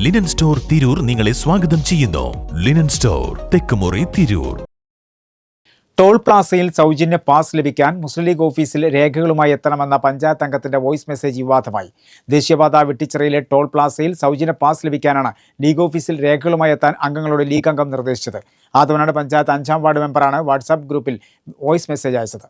Linen store Tirur നിങ്ങളെ സ്വാഗതം ചെയ്യുന്നു. ലിനൻ സ്റ്റോർ, തെക്കുമുറി, തിരൂർ. ടോൾ പ്ലാസയിൽ സൗജന്യ പാസ് ലഭിക്കാൻ മുസ്ലിം ലീഗ് ഓഫീസിൽ രേഖകളുമായി എത്തണമെന്ന പഞ്ചായത്ത് അംഗത്തിന്റെ വോയിസ് മെസ്സേജ് വിവാദമായി. ദേശീയപാത വെട്ടിച്ചിറയിലെ ടോൾ പ്ലാസയിൽ സൗജന്യ പാസ് ലഭിക്കാനാണ് ലീഗ് ഓഫീസിൽ രേഖകളുമായി എത്താൻ അംഗങ്ങളോട് ലീഗ് അംഗം നിർദ്ദേശിച്ചത്. ആദവനാട് പഞ്ചായത്ത് 5-ാം വാർഡ് മെമ്പറാണ് വാട്സാപ്പ് ഗ്രൂപ്പിൽ വോയിസ് മെസ്സേജ് അയച്ചത്.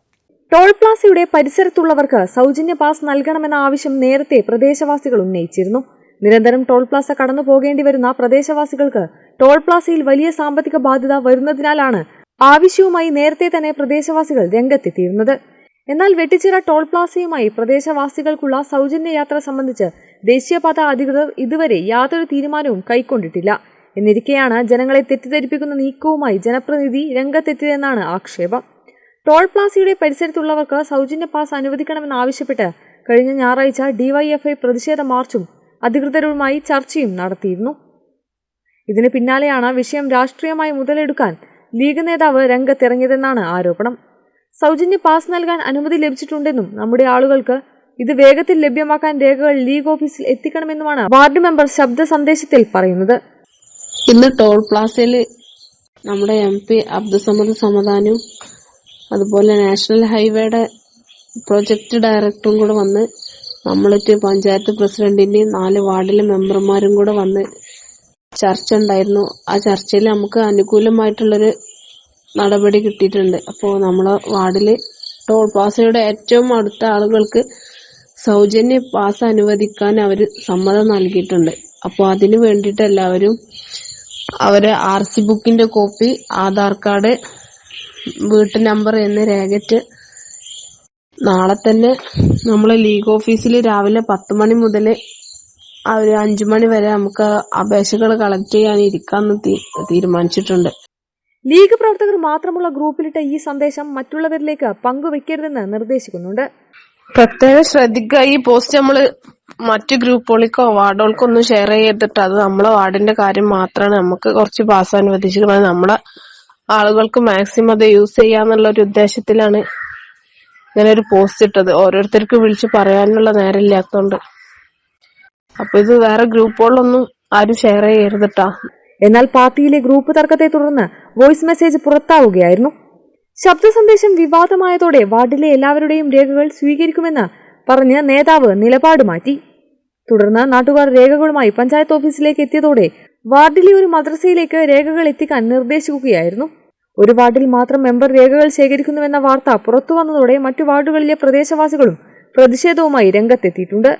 ടോൾ പ്ലാസയുടെ പരിസരത്തുള്ളവർക്ക് സൗജന്യ പാസ് നൽകണമെന്ന ആവശ്യം നേരത്തെ പ്രദേശവാസികൾ ഉന്നയിച്ചിരുന്നു. നിരന്തരം ടോൾ പ്ലാസ കടന്നു പോകേണ്ടി വരുന്ന പ്രദേശവാസികൾക്ക് ടോൾ പ്ലാസയിൽ വലിയ സാമ്പത്തിക ബാധ്യത വരുന്നതിനാലാണ് ആവശ്യവുമായി നേരത്തെ തന്നെ പ്രദേശവാസികൾ രംഗത്തെത്തിയിരുന്നത്. എന്നാൽ വെട്ടിച്ചിറ ടോൾ പ്ലാസയുമായി പ്രദേശവാസികൾക്കുള്ള സൗജന്യ യാത്ര സംബന്ധിച്ച് ദേശീയപാത അധികൃതർ ഇതുവരെ യാതൊരു തീരുമാനവും കൈക്കൊണ്ടിട്ടില്ല. എന്നിരിക്കെയാണ് ജനങ്ങളെ തെറ്റിദ്ധരിപ്പിക്കുന്ന നീക്കവുമായി ജനപ്രതിനിധി രംഗത്തെത്തിയതെന്നാണ് ആക്ഷേപം. ടോൾ പ്ലാസയുടെ പരിസരത്തുള്ളവർക്ക് സൗജന്യ പാസ് അനുവദിക്കണമെന്നാവശ്യപ്പെട്ട് കഴിഞ്ഞ ഞായറാഴ്ച ഡിവൈഎഫ്ഐ പ്രതിഷേധ മാർച്ചും അധികൃതരുമായി ചർച്ചയും നടത്തിയിരുന്നു. ഇതിന് പിന്നാലെയാണ് വിഷയം രാഷ്ട്രീയമായി മുതലെടുക്കാൻ ലീഗ് നേതാവ് രംഗത്തിറങ്ങിയതെന്നാണ് ആരോപണം. സൗജന്യ പാസ് നൽകാൻ അനുമതി ലഭിച്ചിട്ടുണ്ടെന്നും നമ്മുടെ ആളുകൾക്ക് ഇത് വേഗത്തിൽ ലഭ്യമാക്കാൻ രേഖകൾ ലീഗ് ഓഫീസിൽ എത്തിക്കണമെന്നുമാണ് വാർഡ് മെമ്പർ ശബ്ദ സന്ദേശത്തിൽ പറയുന്നത്. ഇന്ന് ടോൾ പ്ലാസയിൽ നമ്മുടെ MP അബ്ദുസമദ് സമദാനും അതുപോലെ നാഷണൽ ഹൈവേയുടെ പ്രൊജക്ട് ഡയറക്ടറും കൂടെ വന്ന് നമ്മളിട്ട് പഞ്ചായത്ത് പ്രസിഡന്റിന്റെയും 4 വാർഡിലെ മെമ്പർമാരും കൂടെ വന്ന് ചർച്ച ഉണ്ടായിരുന്നു. ആ ചർച്ചയിൽ നമുക്ക് അനുകൂലമായിട്ടുള്ളൊരു നടപടി കിട്ടിയിട്ടുണ്ട്. അപ്പോൾ നമ്മളെ വാർഡില് ടോൾ പ്ലാസയുടെ ഏറ്റവും അടുത്ത ആളുകൾക്ക് സൗജന്യ പാസ് അനുവദിക്കാൻ അവർ സമ്മതം നൽകിയിട്ടുണ്ട്. അപ്പോൾ അതിനു വേണ്ടിയിട്ട് എല്ലാവരും അവരെ RC ബുക്കിന്റെ കോപ്പി, ആധാർ കാർഡ്, വീട്ടു നമ്പർ എന്ന് രേഖയിട്ട് നാളെ തന്നെ നമ്മളെ ലീഗ് ഓഫീസിൽ രാവിലെ 10 മണി മുതൽ ഒരു 5 മണി വരെ നമുക്ക് അപേക്ഷകൾ കളക്ട് ചെയ്യാൻ ഇരിക്കാന്ന് തീരുമാനിച്ചിട്ടുണ്ട്. ലീഗ് പ്രവർത്തകർ മാത്രമുള്ള ഗ്രൂപ്പിലിട്ട ഈ സന്ദേശം മറ്റുള്ളവരിലേക്ക് പങ്കുവെക്കരുതെന്ന് നിർദ്ദേശിക്കുന്നുണ്ട്. പ്രത്യേകം ശ്രദ്ധിക്കുക, ഈ പോസ്റ്റ് നമ്മള് മറ്റു ഗ്രൂപ്പുകൾക്കോ വാർഡുകൾക്കോ ഒന്നും ഷെയർ ചെയ്തിട്ട് അത് നമ്മളെ വാർഡിന്റെ കാര്യം മാത്രമാണ്. നമുക്ക് കുറച്ച് പാസ് അനുവദിച്ചിരിക്കുന്നത് നമ്മളെ ആളുകൾക്ക് മാക്സിമം അത് യൂസ് ചെയ്യാന്നുള്ള ഒരു ഉദ്ദേശത്തിലാണ് ഇങ്ങനെ ഒരു പോസ്റ്റ് ഇട്ടത്. ഓരോരുത്തർക്ക് വിളിച്ച് പറയാനുള്ള നേരമില്ലാത്തതുകൊണ്ട്. അപ്പൊ ഇത് വേറെ ഗ്രൂപ്പുകളിലൊന്നും ആരും ഷെയർ ചെയ്യരുതിട്ടാ. എന്നാൽ പാർട്ടിയിലെ ഗ്രൂപ്പ് തർക്കത്തെ തുടർന്ന് വോയിസ് മെസ്സേജ് പുറത്താവുകയായിരുന്നു. ശബ്ദ സന്ദേശം വിവാദമായതോടെ വാർഡിലെ എല്ലാവരുടെയും രേഖകൾ സ്വീകരിക്കുമെന്ന് പറഞ്ഞ് നേതാവ് നിലപാട് മാറ്റി. തുടർന്ന് നാട്ടുകാർ രേഖകളുമായി പഞ്ചായത്ത് ഓഫീസിലേക്ക് എത്തിയതോടെ വാർഡിലെ ഒരു മദ്രസയിലേക്ക് രേഖകൾ എത്തിക്കാൻ നിർദ്ദേശിക്കുകയായിരുന്നു. ഒരു വാർഡിൽ മാത്രം മെമ്പർ രേഖകൾ ശേഖരിക്കുന്നുവെന്ന വാർത്ത പുറത്തുവന്നതോടെ മറ്റു വാർഡുകളിലെ പ്രദേശവാസികളും പ്രതിഷേധവുമായി രംഗത്തെത്തിയിട്ടുണ്ട്.